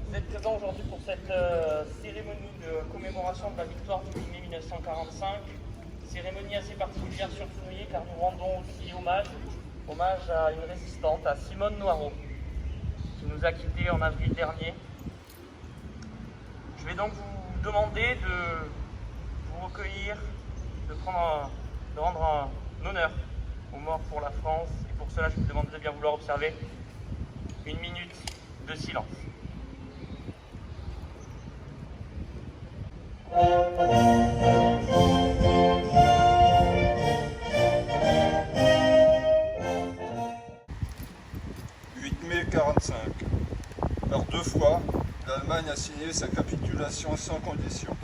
Vous êtes présents aujourd'hui pour cette cérémonie de commémoration de la victoire du 8 mai 1945. Cérémonie assez particulière sur Fenouillet car nous rendons aussi hommage à une résistante, à Simone Noireau, qui nous a quittés en avril dernier. Je vais donc vous demander de vous recueillir, de rendre un honneur aux morts pour la France. Et pour cela, je vous demande de bien vouloir observer une minute de silence. « 8 mai 45. Par deux fois, l'Allemagne a signé sa capitulation sans condition.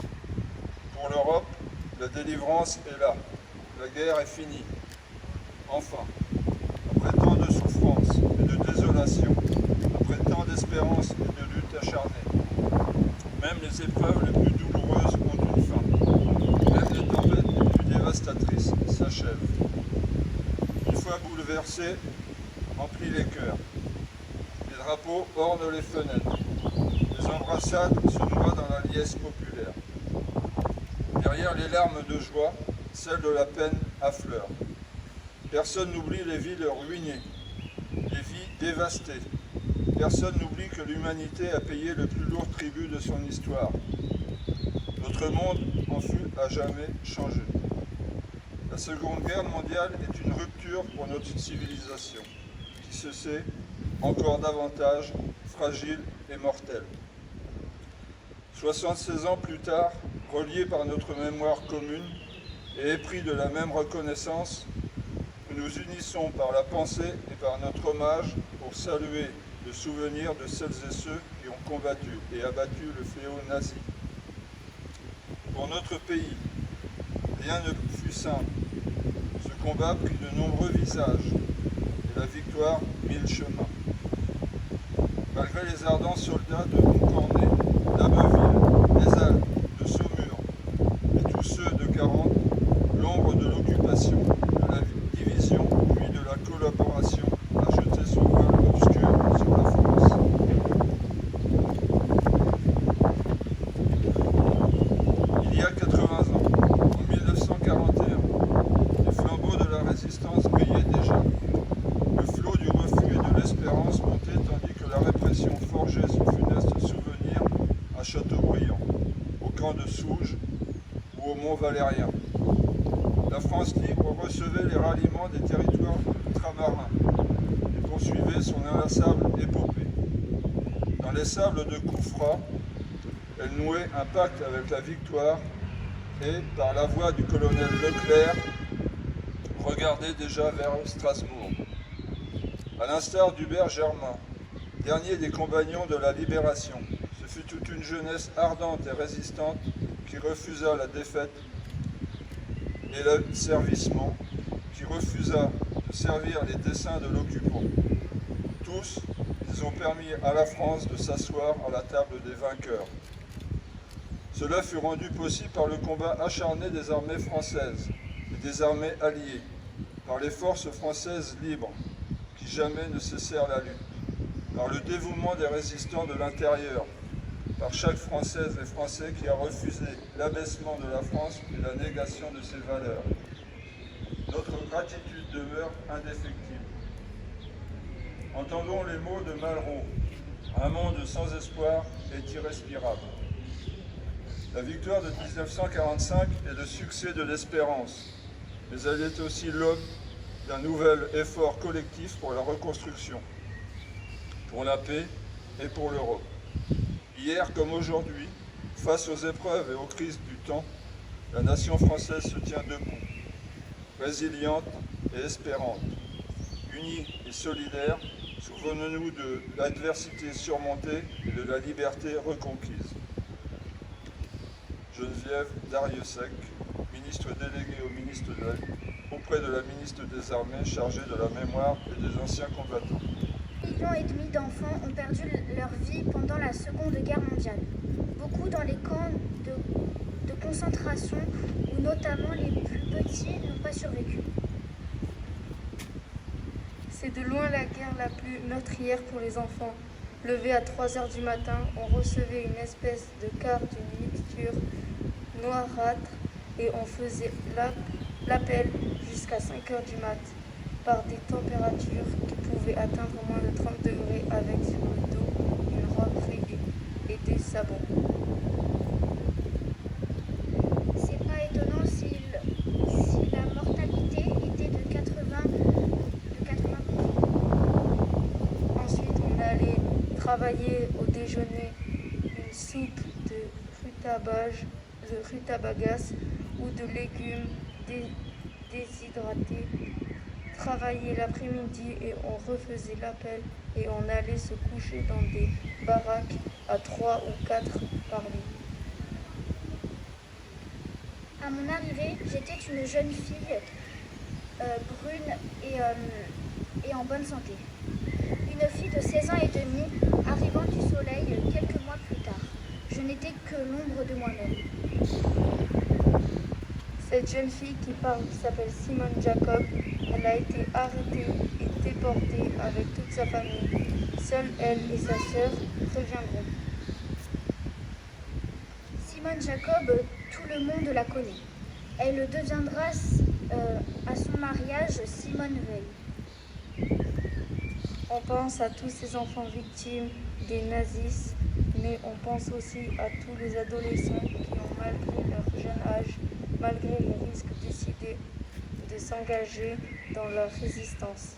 Pour l'Europe, la délivrance est là. La guerre est finie. Enfin, après tant de souffrance et de désolation, après tant d'espérance et de lutte acharnée, même les épreuves les plus douloureuses ont une fin. Même les tempêtes les plus dévastatrices s'achèvent. Une fois bouleversés, remplit les cœurs. Les drapeaux ornent les fenêtres. Les embrassades se noient dans la liesse populaire. Derrière les larmes de joie, celles de la peine affleurent. Personne n'oublie les villes ruinées, les vies dévastées. Personne n'oublie que l'humanité a payé le plus lourd tribut de son histoire. Notre monde en fut à jamais changé. La Seconde Guerre mondiale est une rupture pour notre civilisation, qui se sait encore davantage fragile et mortelle. 76 ans plus tard, reliés par notre mémoire commune et épris de la même reconnaissance, nous nous unissons par la pensée et par notre hommage pour saluer le souvenir de celles et ceux qui ont combattu et abattu le fléau nazi. Pour notre pays, rien ne fut simple. Ce combat prit de nombreux visages et la victoire mille chemins. Malgré les ardents soldats de Montcornet, d'Abbeville, des Alpes, de Saumur et tous ceux de 40, l'ombre de l'occupation, de la division puis de la collaboration a jeté son voile obscur sur la France. Il y a 80 ans, en 1941, les flambeaux de la résistance brillaient déjà. Le flot du refus et de l'espérance montait tandis que la répression forgeait son funeste souvenir à Châteaubriand, au camp de Souges ou au Mont Valérien. La France libre recevait les ralliements des territoires ultramarins et poursuivait son inlassable épopée. Dans les sables de Koufra, elle nouait un pacte avec la victoire et, par la voix du colonel Leclerc, regardait déjà vers Strasbourg. À l'instar d'Hubert Germain, dernier des compagnons de la Libération, ce fut toute une jeunesse ardente et résistante qui refusa la défaite et l'asservissement, qui refusa de servir les desseins de l'occupant. Tous, ils ont permis à la France de s'asseoir à la table des vainqueurs. Cela fut rendu possible par le combat acharné des armées françaises et des armées alliées, par les forces françaises libres, qui jamais ne cessèrent la lutte, par le dévouement des résistants de l'intérieur, par chaque Française et Français qui a refusé l'abaissement de la France et la négation de ses valeurs. Notre gratitude demeure indéfectible. Entendons les mots de Malraux. Un monde sans espoir est irrespirable. La victoire de 1945 est le succès de l'espérance, mais elle est aussi l'aube d'un nouvel effort collectif pour la reconstruction, pour la paix et pour l'Europe. Hier comme aujourd'hui, face aux épreuves et aux crises du temps, la nation française se tient debout, résiliente et espérante. Unie et solidaire, souvenons-nous de l'adversité surmontée et de la liberté reconquise. Geneviève Darrieussecq, ministre déléguée auprès de la ministre des Armées chargée de la mémoire et des anciens combattants. 1,5 million d'enfants ont perdu leur vie pendant la Seconde Guerre mondiale. Beaucoup dans les camps de concentration où notamment les plus petits n'ont pas survécu. C'est de loin la guerre la plus meurtrière pour les enfants. Levé à 3 heures du matin, on recevait une espèce de quart d'une mixture noirâtre et on faisait l'appel jusqu'à 5 heures du mat par des températures qui pouvaient atteindre moins de 30 degrés avec sur le dos une robe rayée et des sabots. C'est pas étonnant si la mortalité était de 80%. Ensuite, on allait travailler au déjeuner une soupe de rutabagas ou de légumes déshydratés. Travailler l'après-midi et on refaisait l'appel et on allait se coucher dans des baraques à 3 ou 4 par lit. À mon arrivée, j'étais une jeune fille brune et en bonne santé. Une fille de 16 ans et demi arrivant du soleil quelques mois plus tard. Je n'étais que l'ombre de moi-même. Cette jeune fille qui parle s'appelle Simone Jacob. Elle a été arrêtée et déportée avec toute sa famille. Seule elle et sa sœur reviendront. Simone Jacob, tout le monde la connaît. Elle deviendra à son mariage Simone Veil. On pense à tous ces enfants victimes des nazis, mais on pense aussi à tous les adolescents qui ont, malgré leur jeune âge, malgré les risques, décidé de s'engager dans la résistance.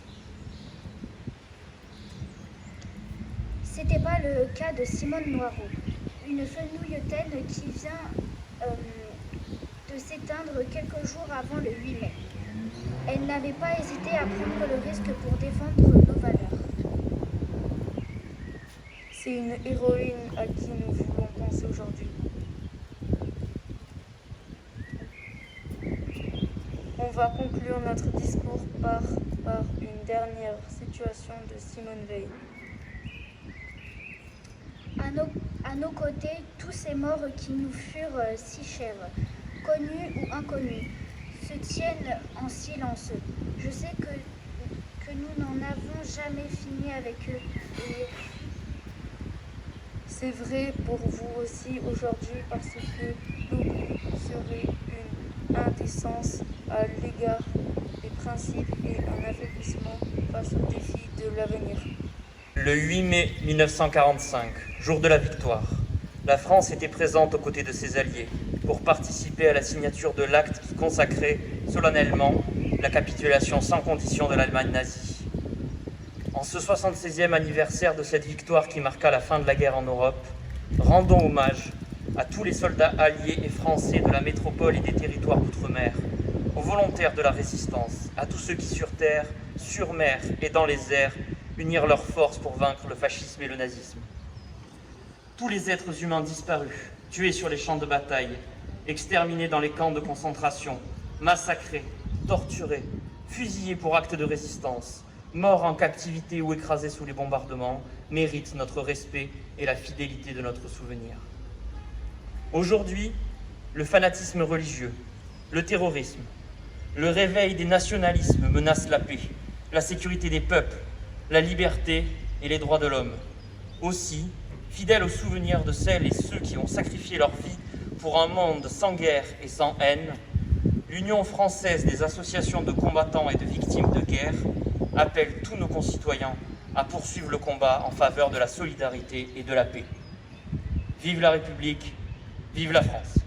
C'était pas le cas de Simone Noireau, une fenouilletaine qui vient de s'éteindre quelques jours avant le 8 mai. Elle n'avait pas hésité à prendre le risque pour défendre nos valeurs. C'est une héroïne à qui nous voulons penser aujourd'hui. On va conclure notre discours par une dernière situation de Simone Veil. À nos côtés, tous ces morts qui nous furent si chers, connus ou inconnus, se tiennent en silence. Je sais que nous n'en avons jamais fini avec eux. Et c'est vrai pour vous aussi aujourd'hui parce que l'oubli serait une indécence à l'égard des principes et un affaiblissement face aux défis de l'avenir. Le 8 mai 1945, jour de la victoire, la France était présente aux côtés de ses alliés pour participer à la signature de l'acte qui consacrait solennellement la capitulation sans condition de l'Allemagne nazie. En ce 76e anniversaire de cette victoire qui marqua la fin de la guerre en Europe, rendons hommage à tous les soldats alliés et français de la métropole et des territoires d'outre-mer, aux volontaires de la résistance, à tous ceux qui sur terre, sur mer et dans les airs unirent leurs forces pour vaincre le fascisme et le nazisme. Tous les êtres humains disparus, tués sur les champs de bataille, exterminés dans les camps de concentration, massacrés, torturés, fusillés pour actes de résistance, morts en captivité ou écrasés sous les bombardements, méritent notre respect et la fidélité de notre souvenir. Aujourd'hui, le fanatisme religieux, le terrorisme, le réveil des nationalismes menacent la paix, la sécurité des peuples, la liberté et les droits de l'homme. Aussi, fidèle au souvenir de celles et ceux qui ont sacrifié leur vie pour un monde sans guerre et sans haine, l'Union française des associations de combattants et de victimes de guerre appelle tous nos concitoyens à poursuivre le combat en faveur de la solidarité et de la paix. Vive la République, vive la France.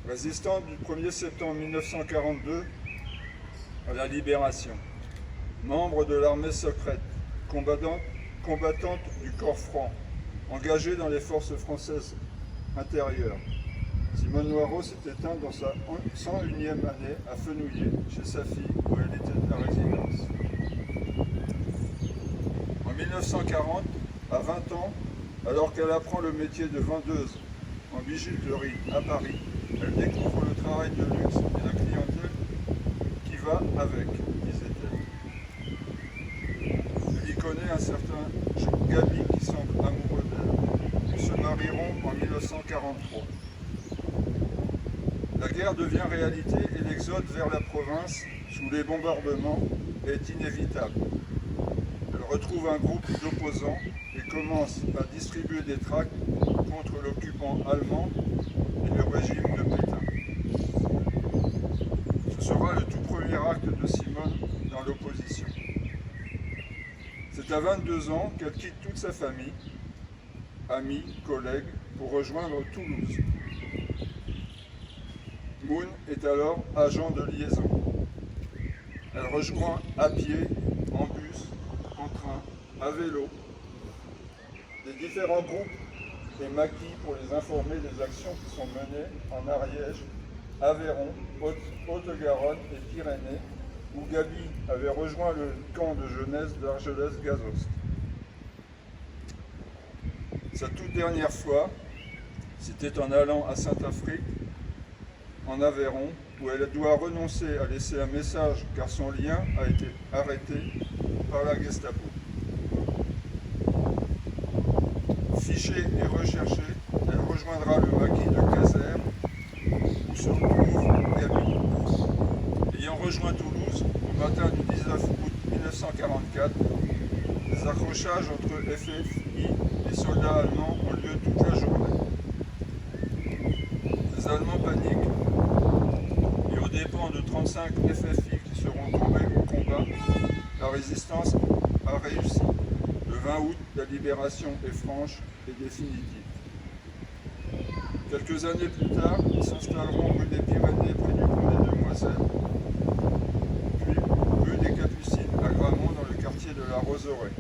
Résistant du 1er septembre 1942 à la Libération, membre de l'armée secrète, combattante du corps franc, engagée dans les forces françaises intérieures. Simone Noireau s'est éteinte dans sa 101e année à Fenouillet, chez sa fille, où elle était à résidence. En 1940, à 20 ans, alors qu'elle apprend le métier de vendeuse en bijouterie à Paris, elle découvre le travail de luxe et la clientèle qui va avec, disait-elle. Elle y connaît un certain Gabi qui semble amoureux d'elle. Ils se marieront en 1943. La guerre devient réalité et l'exode vers la province, sous les bombardements, est inévitable. Elle retrouve un groupe d'opposants et commence à distribuer des tracts contre l'occupant allemand et le régime de Pétain. Ce sera le tout premier acte de Simone dans l'opposition. C'est à 22 ans qu'elle quitte toute sa famille, amis, collègues, pour rejoindre Toulouse. Moon est alors agent de liaison. Elle rejoint à pied, en bus, en train, à vélo, les différents groupes et maquis pour les informer des actions qui sont menées en Ariège, Aveyron, Haute-Garonne et Pyrénées, où Gaby avait rejoint le camp de jeunesse d'Argelès-Gazost. Sa toute dernière fois, c'était en allant à Saint-Afrique, en Aveyron, où elle doit renoncer à laisser un message car son lien a été arrêté par la Gestapo. Fichée et recherchée, elle rejoindra le maquis de Caser, où se retrouve Gaby. Ayant rejoint Toulouse au matin du 19 août 1944, les accrochages entre FFI et soldats allemands ont lieu toute la journée. Les Allemands paniquent et aux dépens de 35 FFI qui seront tombés au combat, la résistance a réussi. Le 20 août, la libération est franche et définitive. Quelques années plus tard, ils s'installeront rue des Pyrénées près du pont des Demoiselles, puis rue des Capucines à Gramont dans le quartier de la Roseraie.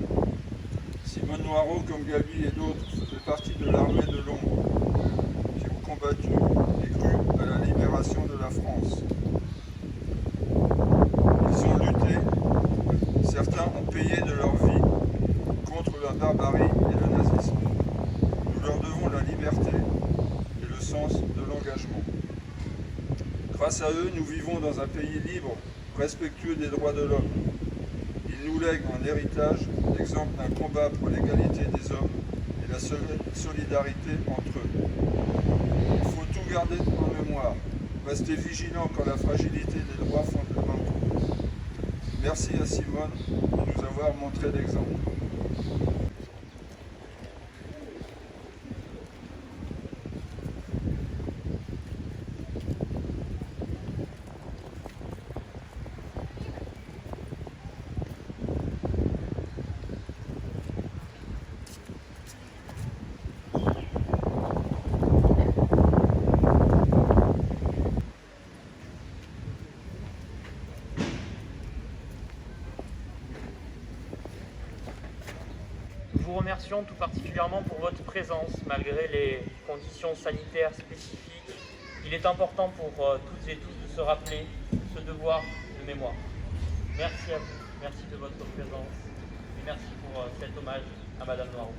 Simone Noireau, comme Gaby et d'autres, faisaient partie de l'armée de l'ombre, qui ont combattu et cru à la libération de la France. Ils ont lutté, certains ont payé de leur vie contre la barbarie et le nazisme. Nous leur devons la liberté et le sens de l'engagement. Grâce à eux, nous vivons dans un pays libre, respectueux des droits de l'homme. Ils nous lèguent en héritage l'exemple d'un combat pour l'égalité des hommes et la solidarité entre eux. Il faut tout garder en mémoire, rester vigilant quand la fragilité des droits fondamentaux. Merci à Simone de nous avoir montré l'exemple. Nous vous remercions tout particulièrement pour votre présence malgré les conditions sanitaires spécifiques. Il est important pour toutes et tous de se rappeler ce devoir de mémoire. Merci à vous, merci de votre présence et merci pour cet hommage à Madame Noireau.